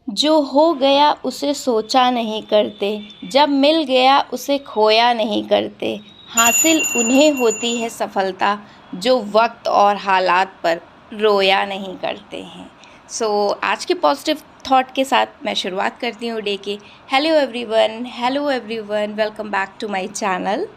जो हो गया उसे सोचा नहीं करते, जब मिल गया उसे खोया नहीं करते। हासिल उन्हें होती है सफलता जो वक्त और हालात पर रोया नहीं करते हैं। आज के पॉजिटिव थॉट के साथ मैं शुरुआत करती हूँ डे की। Hello everyone, welcome back to my channel.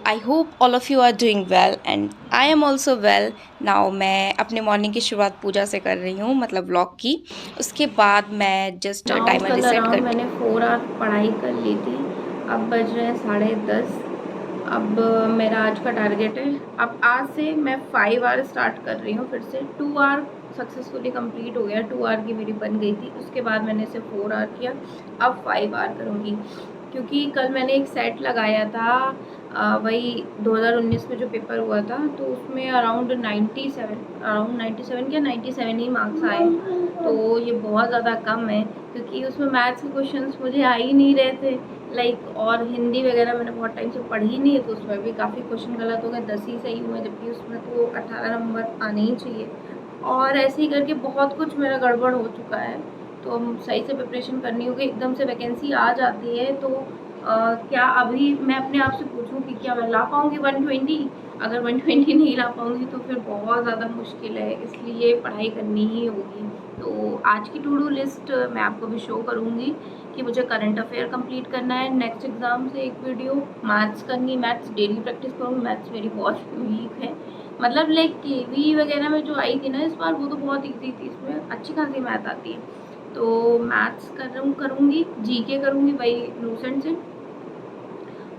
I hope all of you are doing well and I am also well now. मैं अपने मॉर्निंग की शुरुआत पूजा से कर रही हूँ, मतलब व्लॉग की। उसके बाद मैं जस्ट टाइमर रिसेट कर, मैंने 4 आवर पढ़ाई कर ली थी। अब बज रहे हैं 10:30। अब मेरा आज का टारगेट है, अब आज से मैं 5 आवर स्टार्ट कर रही हूँ। फिर से 2 आवर सक्सेसफुली कंप्लीट हो गया। 2 आवर की मेरी बन गई थी, उसके बाद मैंने इसे 4 आवर किया। अब 5 आवर करूँगी, क्योंकि कल मैंने एक सेट लगाया था, वही 2019 में जो पेपर हुआ था, तो उसमें अराउंड 97 या 97 ही मार्क्स आए। तो ये बहुत ज़्यादा कम है, क्योंकि उसमें मैथ्स के क्वेश्चंस मुझे आ ही नहीं रहे थे और हिंदी वगैरह मैंने बहुत टाइम से पढ़ी नहीं है, तो उसमें भी काफ़ी क्वेश्चन गलत हो गए। 10 ही सही हुए, जबकि उसमें तो 18 नंबर आने ही चाहिए। और ऐसे ही करके बहुत कुछ मेरा गड़बड़ हो चुका है। तो हम सही से प्रिपरेशन करनी होगी। एकदम से वैकेंसी आ जाती है, तो क्या अभी मैं अपने आप से पूछूं कि क्या मैं ला पाऊँगी 120? अगर 120 नहीं ला पाऊँगी तो फिर बहुत ज़्यादा मुश्किल है, इसलिए पढ़ाई करनी ही होगी। तो आज की टू डू लिस्ट मैं आपको भी शो करूँगी कि मुझे करंट अफेयर कंप्लीट करना है, नेक्स्ट एग्ज़ाम से एक वीडियो, मैथ्स करनी, मैथ्स डेली प्रैक्टिस करूँगी। मैथ्स मेरी बहुत वीक है, मतलब केवी वगैरह में जो आई थी ना इस बार, वो तो बहुत ईजी थी, इसमें अच्छी खासी मैथ आती है। तो मैथ्स करूँगी, जीके करूँगी वही लूसेंट से,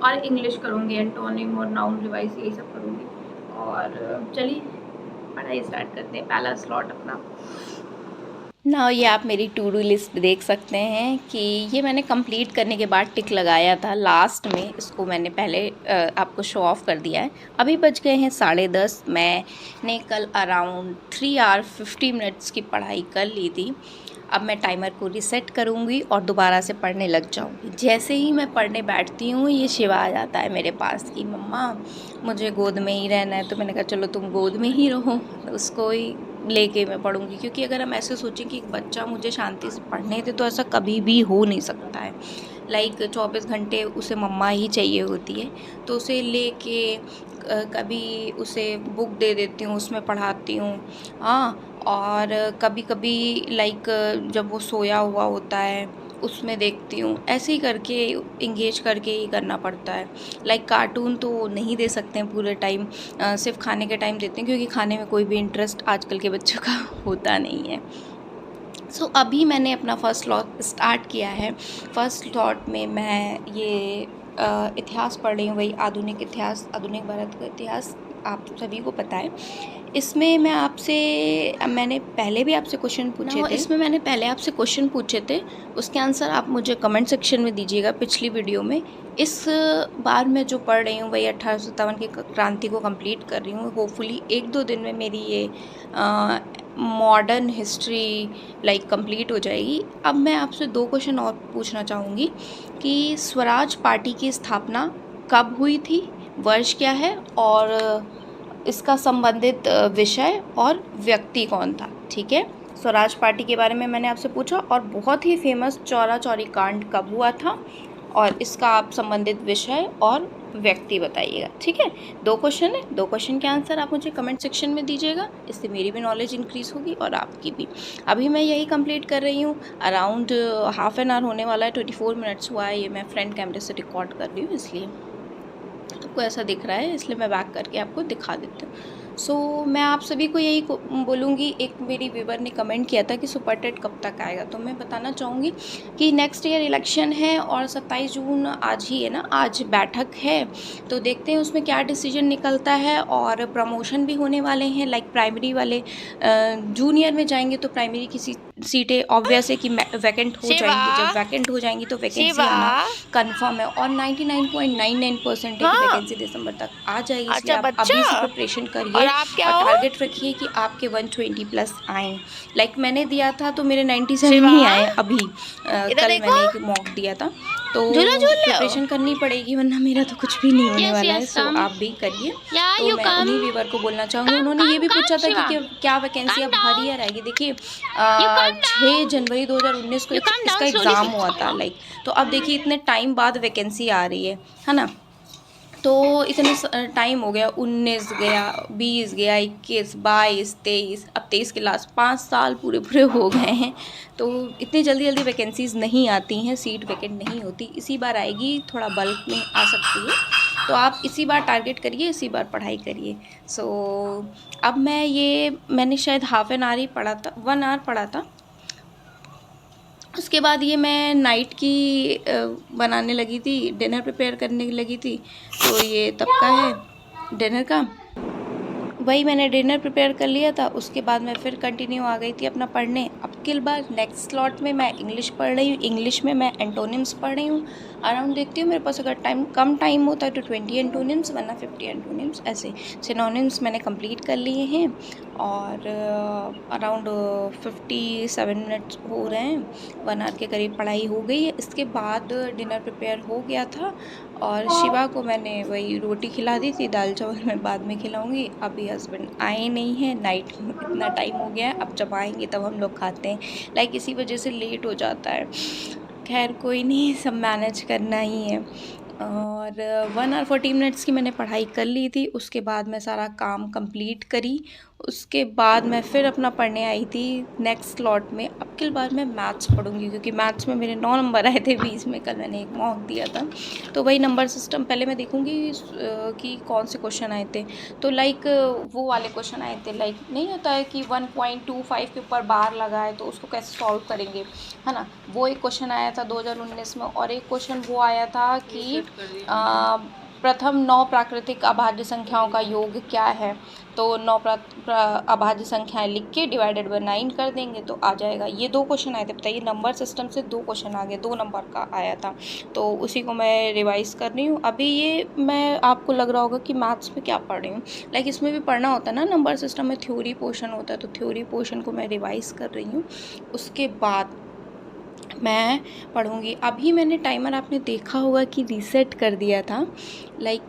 और इंग्लिश करूँगी, एंटोनिम और नाउन रिवाइज यही सब करूँगी। और चलिए पढ़ाई स्टार्ट करते हैं, पहला स्लॉट अपना। ना ये आप मेरी टू डू लिस्ट देख सकते हैं कि ये मैंने कंप्लीट करने के बाद टिक लगाया था लास्ट में। इसको मैंने पहले आपको शो ऑफ कर दिया है। अभी बज गए हैं 10:30। मैंने कल अराउंड 3 आवर 50 मिनट्स की पढ़ाई कर ली थी। अब मैं टाइमर को रिसेट करूँगी और दोबारा से पढ़ने लग जाऊँगी। जैसे ही मैं पढ़ने बैठती हूँ, ये शिवा आ जाता है मेरे पास कि मम्मा मुझे गोद में ही रहना है। तो मैंने कहा चलो तुम गोद में ही रहो, उसको ही लेके मैं पढ़ूँगी। क्योंकि अगर हम ऐसे सोचें कि एक बच्चा मुझे शांति से पढ़ने दे, तो ऐसा कभी भी हो नहीं सकता है। 24 घंटे उसे मम्मा ही चाहिए होती है। तो उसे लेके कभी उसे बुक दे देती हूँ, उसमें पढ़ाती हूँ। हाँ, और कभी कभी जब वो सोया हुआ होता है उसमें देखती हूँ। ऐसे ही करके इंगेज करके ही करना पड़ता है। कार्टून तो नहीं दे सकते हैं पूरे टाइम, सिर्फ खाने के टाइम देते हैं, क्योंकि खाने में कोई भी इंटरेस्ट आजकल के बच्चों का होता नहीं है। अभी मैंने अपना फर्स्ट लॉट स्टार्ट किया है। फर्स्ट लॉट में मैं ये इतिहास पढ़ रही हूँ, वही आधुनिक इतिहास, आधुनिक भारत का इतिहास, आप सभी को पता है। इसमें मैंने पहले भी आपसे क्वेश्चन पूछे थे। इसमें मैंने पहले आपसे क्वेश्चन पूछे थे, उसके आंसर आप मुझे कमेंट सेक्शन में दीजिएगा पिछली वीडियो में। इस बार मैं जो पढ़ रही हूँ वही 1857 की क्रांति को कंप्लीट कर रही हूँ। होपफुली 1-2 दिन में मेरी ये मॉडर्न हिस्ट्री कंप्लीट हो जाएगी। अब मैं आपसे 2 क्वेश्चन और पूछना चाहूँगी कि स्वराज पार्टी की स्थापना कब हुई थी, वर्ष क्या है, और इसका संबंधित विषय और व्यक्ति कौन था। ठीक है, स्वराज पार्टी के बारे में मैंने आपसे पूछा, और बहुत ही फेमस चौरा चौरी कांड कब हुआ था, और इसका आप संबंधित विषय और व्यक्ति बताइएगा। ठीक है, 2 क्वेश्चन है, 2 क्वेश्चन के आंसर आप मुझे कमेंट सेक्शन में दीजिएगा। इससे मेरी भी नॉलेज इंक्रीज़ होगी और आपकी भी। अभी मैं यही कंप्लीट कर रही हूँ, अराउंड हाफ एन आवर होने वाला है, 24 मिनट्स हुआ है। ये मैं फ्रंट कैमरे से रिकॉर्ड कर रही हूँ, इसलिए आपको ऐसा दिख रहा है, इसलिए मैं बैक करके आपको दिखा देती हूँ। मैं आप सभी को यही बोलूँगी, एक मेरी व्यूवर ने कमेंट किया था कि सुपर टेट कब तक आएगा, तो मैं बताना चाहूँगी कि नेक्स्ट ईयर इलेक्शन है और 27 जून आज ही है ना, आज बैठक है। तो देखते हैं उसमें क्या डिसीजन निकलता है। और प्रमोशन भी होने वाले हैं, प्राइमरी वाले जूनियर में जाएंगे तो प्राइमरी की सीटें ऑब्वियस है कि वैकेंट हो जाएंगी। जब वैकेंट हो जाएंगी तो वैकेंसी आना कन्फर्म है, और 99.99% है कि वैकेंसी दिसंबर तक आ जाएगी। इसलिए आप अभी से प्रिपरेशन करिए, आप क्या और हो? टारगेट रखिए कि आपके 120 प्लस आएँ। लाइक मैंने दिया था तो मेरे 97 ही आए अभी। इधर कल देखो, मैंने एक मॉक दिया था, तो झूला झूल रहे हो? प्रिपरेशन करनी पड़ेगी वरना मेरा तो कुछ भी नहीं होने यस वाला है। यस सो कम, आप भी करिए। या तो यू मैं कम, उन्हीं व्यूवर को बोलना चाहूँगी, कम उन्होंने ये कम भी कम पूछा था कि शिवा, क्या वैकेंसी कम अब हर डाउन, ईयर आएगी। देखिए यू कम 6 डाउन, जनवरी 2019 को यू कम इसका डाउन स्लोली एग्ज़ाम हुआ था लाइक, तो अब देखिए इतने टाइम बाद वैकेंसी आ रही है ना। तो इतने टाइम हो गया, 19 गया, 20 गया, 21, 22, 23, अब 23 के लास्ट 5 साल पूरे पूरे हो गए हैं। तो इतनी जल्दी जल्दी वैकेंसीज़ नहीं आती हैं, सीट वैकेंट नहीं होती। इसी बार आएगी, थोड़ा बल्क में आ सकती है, तो आप इसी बार टारगेट करिए, इसी बार पढ़ाई करिए। सो अब मैंने शायद हाफ एन आवर ही पढ़ा था, 1 आवर पढ़ा था। उसके बाद ये मैं नाइट की बनाने लगी थी, डिनर प्रिपेयर करने लगी थी। तो ये तब का है डिनर का, वही मैंने डिनर प्रिपेयर कर लिया था। उसके बाद मैं फिर कंटिन्यू आ गई थी अपना पढ़ने। अब की बार नेक्स्ट स्लॉट में मैं इंग्लिश पढ़ रही हूँ, इंग्लिश में मैं एंटोनिम्स पढ़ रही हूँ। अराउंड देखती हूँ मेरे पास अगर कम टाइम होता है तो 20 एंटोनिम्स, वरना 50 एंटोनिम्स। ऐसे सिनोनिम्स मैंने कंप्लीट कर लिए हैं और अराउंड 57 मिनट्स हो रहे हैं, 1 आवर के करीब पढ़ाई हो गई है। इसके बाद डिनर प्रिपेयर हो गया था और शिवा को मैंने वही रोटी खिला दी थी, दाल चावल मैं बाद में खिलाऊंगी। अभी हस्बैंड आए नहीं हैं, नाइट इतना टाइम हो गया है, अब जब आएंगे तब हम लोग खाते हैं। लाइक इसी वजह से लेट हो जाता है। खैर कोई नहीं, सब मैनेज करना ही है। और 1 आवर 40 मिनट्स की मैंने पढ़ाई कर ली थी। उसके बाद मैं सारा काम कंप्लीट करी। उसके बाद मैं फिर अपना पढ़ने आई थी नेक्स्ट स्लॉट में। अब की बार मैं मैथ्स पढ़ूंगी, क्योंकि मैथ्स में मेरे 9 नंबर आए थे 20 में। कल मैंने एक मॉक दिया था, तो वही नंबर सिस्टम पहले मैं देखूंगी कि कौन से क्वेश्चन आए थे। तो लाइक वो वाले क्वेश्चन आए थे, लाइक नहीं होता है कि 1.25 के ऊपर बार लगा है तो उसको कैसे सॉल्व करेंगे, है ना। वो एक क्वेश्चन आया था 2019 में। और एक क्वेश्चन वो आया था कि प्रथम 9 प्राकृतिक अभाज्य संख्याओं का योग क्या है। तो 9 अभाज्य संख्याएं लिख के डिवाइडेड बाय 9 कर देंगे तो आ जाएगा। ये 2 क्वेश्चन आए थे। बताइए, नंबर सिस्टम से 2 क्वेश्चन आ गए, 2 नंबर का आया था। तो उसी को मैं रिवाइज़ कर रही हूँ अभी। ये मैं आपको लग रहा होगा कि मैथ्स में क्या पढ़ रही हूँ, लाइक इसमें भी पढ़ना होता है ना। नंबर सिस्टम में थ्योरी पोर्शन होता है, तो थ्योरी पोर्शन को मैं रिवाइज़ कर रही हूँ। उसके बाद मैं पढ़ूँगी। अभी मैंने टाइमर, आपने देखा होगा कि रीसेट कर दिया था, लाइक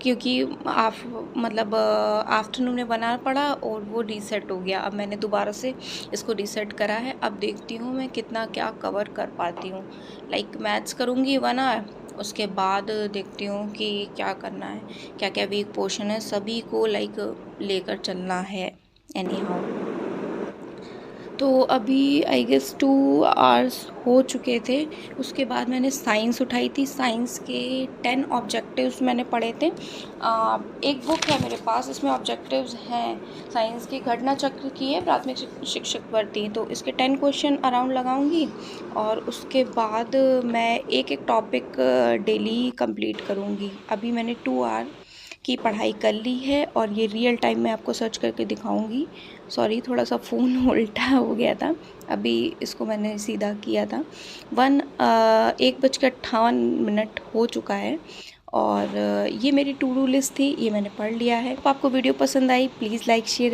क्योंकि आप मतलब आफ्टरनून में 1 आवर पढ़ा और वो रीसेट हो गया। अब मैंने दोबारा से इसको रीसेट करा है। अब देखती हूँ मैं कितना क्या कवर कर पाती हूँ। लाइक मैथ्स करूँगी 1 आवर, उसके बाद देखती हूँ कि क्या करना है, क्या क्या वीक पोर्शन है, सभी को लाइक लेकर चलना है एनी हाउ। तो अभी आई गेस 2 आवर्स हो चुके थे। उसके बाद मैंने साइंस उठाई थी। साइंस के 10 ऑब्जेक्टिव्स मैंने पढ़े थे। एक बुक है मेरे पास, इसमें ऑब्जेक्टिव्स हैं साइंस की। घटना चक्र की है, प्राथमिक शिक्षक भर्ती। तो इसके 10 क्वेश्चन अराउंड लगाऊंगी और उसके बाद मैं एक एक टॉपिक डेली कंप्लीट करूंगी। अभी मैंने 2 आवर की पढ़ाई कर ली है और ये रियल टाइम में आपको सर्च करके दिखाऊंगी। सॉरी, थोड़ा सा फ़ोन उल्टा हो गया था, अभी इसको मैंने सीधा किया था। 1:58 हो चुका है और ये मेरी टू डू लिस्ट थी, ये मैंने पढ़ लिया है। तो आपको वीडियो पसंद आई, प्लीज़ लाइक शेयर